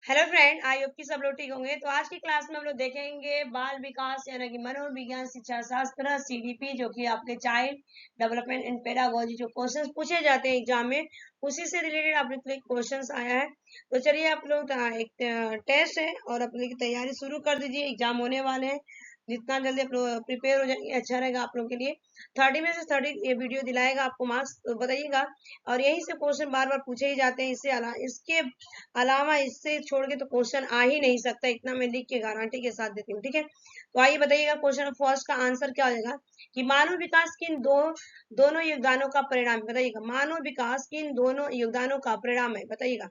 Hello friend, I hope कि सब लोग ठीक होंगे। तो आज की क्लास में हम लोग देखेंगे बाल विकास यानी कि मनोविज्ञान शिक्षा शास्त्र सीडीपी, जो कि आपके चाइल्ड डेवलपमेंट एंड पेडागोजी जो क्वेश्चंस पूछे जाते हैं एग्जाम में, उसी से रिलेटेड आप लोग के लिए क्वेश्चंस आया है। तो चलिए आप लोग एक टेस्ट है और अपनी तैयारी शुरू कर दीजिए। एग्जाम होने वाले हैं, जितना जल्दी आप लोग प्रिपेयर हो जाएंगे अच्छा रहेगा आप लोगों के लिए। 30 में से 30 ये वीडियो दिलाएगा आपको मार्क्स, तो बताइएगा। और यही से क्वेश्चन बार बार पूछे ही जाते हैं। इसके अलावा इससे छोड़ के तो क्वेश्चन आ ही नहीं सकता, इतना मैं लिख के गारंटी के साथ देती हूँ। ठीक है, तो आइए बताइएगा क्वेश्चन फर्स्ट का आंसर क्या हो जाएगा कि मानव विकास किन दोनों योगदानों का परिणाम, बताइएगा मानव विकास किन दोनों योगदानों का परिणाम है, बताइएगा।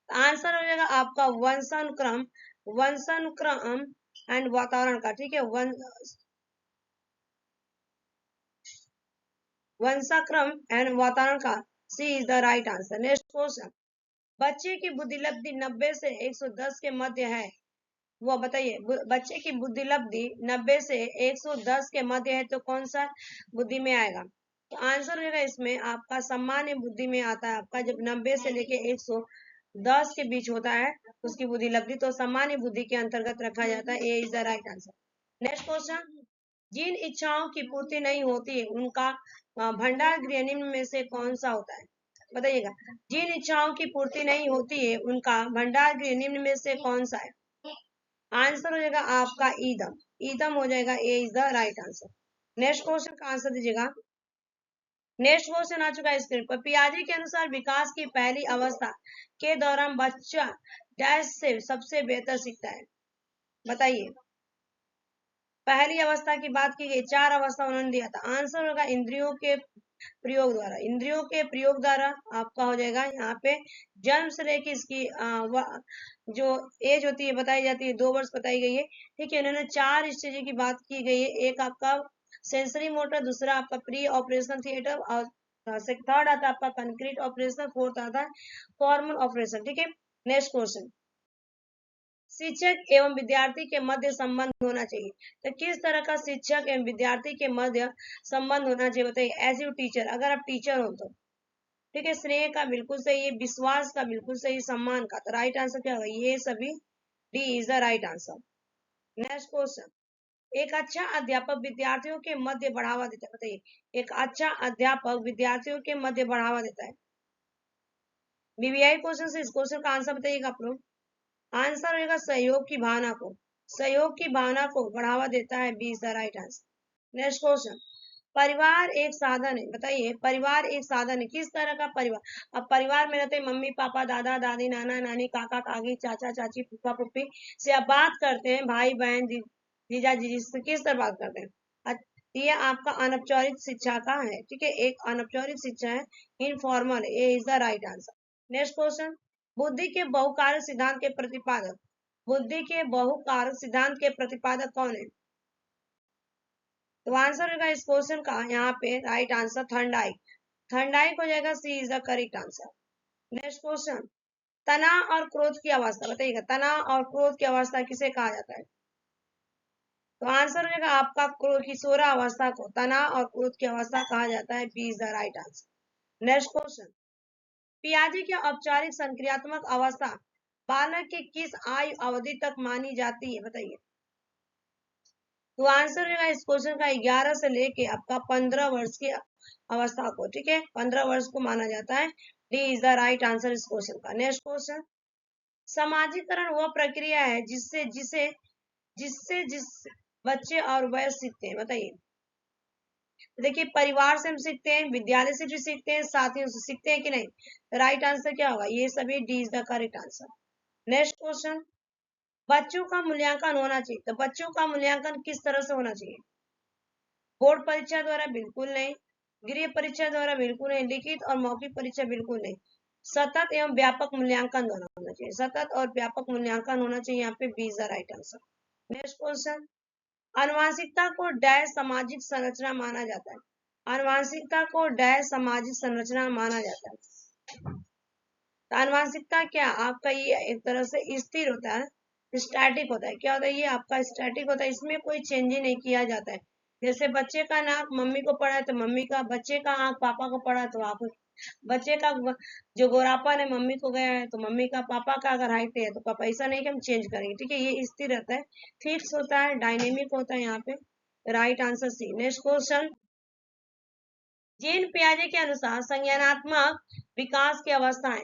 आंसर हो जाएगा आपका वंशानुक्रम एंड वातावरण का। ठीक है, वंशाक्रम एंड वातावरण का। C is the right answer. Next question, बच्चे की बुद्धि लब्धि 90 से 110 के मध्य है, वो बताइए। बच्चे की बुद्धि लब्धि 90 से 110 के मध्य है, तो कौन सा बुद्धि में आएगा? तो आंसर रहेगा इसमें आपका सामान्य बुद्धि में आता है। आपका जब 90 से लेके 110 के बीच होता है उसकी बुद्धि लब्धि, तो सामान्य बुद्धि के अंतर्गत रखा जाता है। A is the right answer. Next question, जिन इच्छाओं की पूर्ति नहीं होती है उनका भंडार गृह निम्न में से कौन सा होता है, बताइएगा। जिन इच्छाओं की पूर्ति नहीं होती है उनका भंडार गृह निम्न में से कौन सा है? आंसर हो जाएगा आपका ईदम। ईदम हो जाएगा, A is the right answer. Next question का आंसर दीजिएगा। नेक्स्ट क्वेश्चन आ चुका है स्क्रीन पर। पियाजे के अनुसार विकास की पहली अवस्था के दौरान बच्चा डैश से सबसे बेहतर सीखता है, बताइए। पहली अवस्था की बात की गई, 4 अवस्था उन्होंने दिया था। आंसर होगा इंद्रियों के प्रयोग द्वारा। इंद्रियों के प्रयोग द्वारा आपका हो जाएगा यहाँ पे जन्म से लेके इसकी जो एज होती है बताई जाती है, 2 वर्ष बताई गई है। ठीक है, इन्होंने 4 स्टेज की बात की गई है। एक आपका सेंसरी मोटर, दूसरा आपका प्री ऑपरेशन थिएटर, और थर्ड आता है आपका कंक्रीट ऑपरेशन, फोर्थ आता है फॉर्मल ऑपरेशन। ठीक है, नेक्स्ट क्वेश्चन, शिक्षक एवं विद्यार्थी के मध्य संबंध होना चाहिए, तो किस तरह का शिक्षक एवं विद्यार्थी के मध्य संबंध होना चाहिए, बताइए। एज यू टीचर, अगर आप टीचर हो तो। ठीक है, स्नेह का बिल्कुल सही है, विश्वास का बिल्कुल सही, सम्मान का। तो राइट आंसर क्या होगा? ये सभी D is the right answer. Next question, एक अच्छा अध्यापक विद्यार्थियों के मध्य बढ़ावा देता है, बताइए। एक अच्छा अध्यापक विद्यार्थियों के मध्य बढ़ावा देता है। बीबीआई क्वेश्चन से इस क्वेश्चन का आंसर बताइएगा आप लोग। आंसर होगा सहयोग की भावना को। सहयोग की भावना को बढ़ावा देता है, B is the right answer. Next question, परिवार एक साधन है, बताइए। परिवार एक साधन है, किस तरह का परिवार? अब परिवार में रहते हैं मम्मी पापा, दादा दादी, नाना नानी, काका काकी, चाचा चाची, फूफा फूफी से आप बात करते हैं, भाई बहन, जीजा जीजी से किस तरह बात करते हैं? ये आपका अनौपचारिक शिक्षा का है। ठीक है, एक अनौपचारिक शिक्षा है, informal. A is the right answer. Next question, बुद्धि के बहुकारक सिद्धांत के प्रतिपादक। बुद्धि के बहुकारक सिद्धांत के प्रतिपादक कौन है? तो आंसर होगा इस क्वेश्चन का यहाँ पे राइट आंसर थर्नडाइक। थर्नडाइक हो जाएगा, C is the correct answer. Next question, तनाव और क्रोध की अवस्था, बताइएगा। तनाव और क्रोध की अवस्था किसे कहा जाता है? तो आंसर हो जाएगा आपका किशोरा अवस्था को तनाव और क्रोध की अवस्था कहा जाता है, B is the right answer. Next question, पियाजे की औपचारिक संक्रियात्मक अवस्था बालक के किस आयु अवधि तक मानी जाती है, बताइए। तो आंसर होगा इस क्वेश्चन का 11 से लेके आपका 15 वर्ष की अवस्था को। ठीक है, 15 वर्ष को माना जाता है, D is the right answer इस क्वेश्चन का। नेक्स्ट क्वेश्चन, समाजीकरण वह प्रक्रिया है जिससे जिसे जिससे जिस बच्चे और वयस्क सीखते हैं, बताइए। देखिए, परिवार से हम सीखते हैं, विद्यालय से भी सीखते हैं, साथियों से सीखते हैं कि नहीं? राइट आंसर क्या होगा? ये सभी D is the correct answer. Next question, बच्चों का मूल्यांकन होना चाहिए, तो बच्चों का मूल्यांकन किस तरह से होना चाहिए? बोर्ड परीक्षा द्वारा बिल्कुल नहीं, गृह परीक्षा द्वारा बिल्कुल नहीं, लिखित और मौखिक परीक्षा बिल्कुल नहीं। सतत एवं व्यापक मूल्यांकन द्वारा होना चाहिए। सतत और व्यापक मूल्यांकन होना चाहिए, यहाँ पे B is the right answer. Next question, आनुवंशिकता को डैश सामाजिक संरचना माना जाता है। आनुवंशिकता को डैश सामाजिक संरचना माना जाता है। तो आनुवंशिकता क्या आपका ये एक तरह से स्थिर होता है, स्टैटिक होता है। क्या होता है? ये आपका स्टैटिक होता है, इसमें कोई चेंज ही नहीं किया जाता है। जैसे बच्चे का नाक मम्मी को पड़ा है तो मम्मी का, बच्चे का आंख पापा को पड़ा तो आप बच्चे का जो गोरापन है मम्मी को गया है, तो मम्मी का पापा का अगर हाइट है तो पापा, ऐसा नहीं कि हम चेंज करेंगे, ठीक है, ये स्थिर रहता है, फिक्स होता है, डायनेमिक होता है यहाँ पे। Right answer C. Next question, Jean पियाजे के अनुसार संज्ञानात्मक विकास की अवस्थाएं,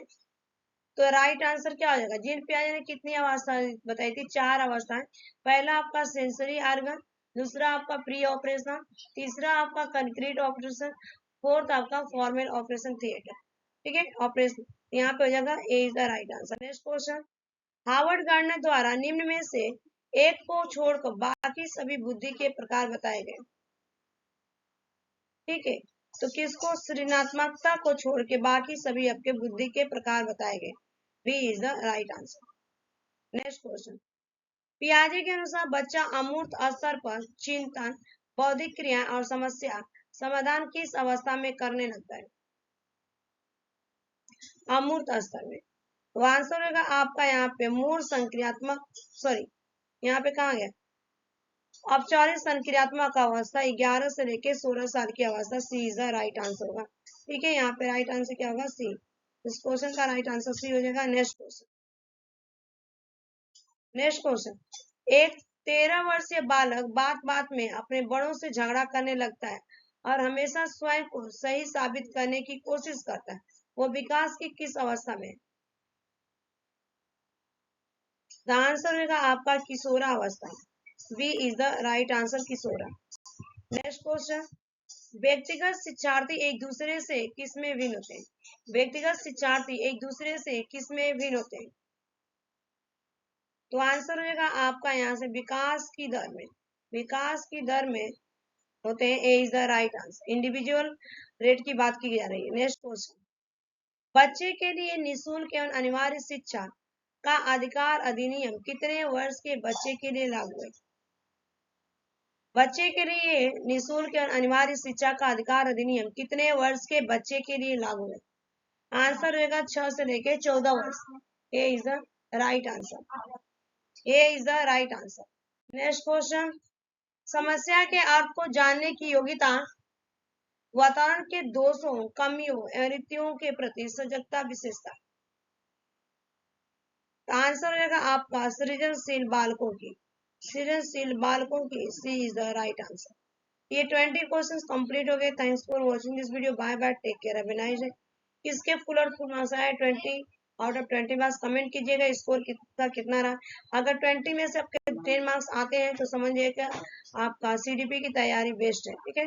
तो राइट आंसर क्या हो जाएगा? जीन पियाजे ने कितनी अवस्था बताई थी? 4 अवस्थाएं। पहला आपका सेंसरी ऑर्गन, दूसरा आपका प्री ऑपरेशन, तीसरा आपका कंक्रीट ऑपरेशन, फोर्थ आपका फॉर्मल ऑपरेशन थिएटर, ठीक है, ऑपरेशन, यहाँ पे हो जाएगा A is the right answer. Next question, Howard Gardner द्वारा निम्न में से एक को छोड़कर बाकी सभी बुद्धि के प्रकार बताए गए, ठीक है, तो किसको? सृजनात्मकता को छोड़ के बाकी सभी आपके बुद्धि के प्रकार बताए गए, B is the right answer. Next question, पियाजे के अनुसार बच्चा अमूर्त स्तर पर चिंतन, बौद्धिक क्रिया और समस्या समाधान किस अवस्था में करने लगता है? अमूर्त स्तर में। तो आंसर होगा आपका यहाँ पे मूल संक्रियात्मक, सॉरी यहाँ पे कहा गया, औपचारिक संक्रियात्मक अवस्था 11 से लेके 16 साल की अवस्था, सी इज द राइट आंसर होगा, ठीक है, यहाँ पे राइट आंसर क्या होगा? सी। इस क्वेश्चन का राइट आंसर सी हो जाएगा। नेक्स्ट क्वेश्चन, नेक्स्ट क्वेश्चन, एक 13 वर्षीय बालक बात बात में अपने बड़ों से झगड़ा करने लगता है और हमेशा स्वयं को सही साबित करने की कोशिश करता है, वो विकास की किस अवस्था में? द आंसर होगा आपका किशोरा अवस्था, B is the right answer, किशोरा। नेक्स्ट क्वेश्चन, व्यक्तिगत शिक्षार्थी एक दूसरे से किस में भिन्न होते हैं? व्यक्तिगत शिक्षार्थी एक दूसरे से किस में भिन्न होते हैं? तो आंसर हो जाएगा आपका यहाँ से विकास की दर में, विकास की दर में होते हैं, A is the right answer. Individual rate की बात की जा रही है। नेक्स्ट क्वेश्चन, बच्चे के लिए निःशुल्क एवं अनिवार्य शिक्षा का अधिकार अधिनियम कितने वर्ष के बच्चे के लिए लागू है? बच्चे के लिए निःशुल्क एवं अनिवार्य शिक्षा का अधिकार अधिनियम कितने वर्ष के बच्चे के लिए लागू है? आंसर रहेगा 6 से लेके 14 वर्ष, A is the right answer, A is the right answer. Next question, समस्या के अर्थ को जानने की योग्यता वातावरण के दोषों, कमियों एवं रीतियों के प्रति सजगता विशेषता, आंसर रहेगा आपका सृजनशील बालकों की, सृजनशील बालकों की, C is the right answer. ये 20 क्वेश्चंस कंप्लीट हो गए। Thanks for watching this video, bye bye, take care, have a nice day. इसके फुल और फुल मार्क्स आए 20 आउट ऑफ 20 मार्क्स, कमेंट कीजिएगा स्कोर कितना कितना रहा। अगर 20 में से आपके 10 मार्क्स आते हैं तो समझिएगा आपका CDP की तैयारी बेस्ट है, ठीक है।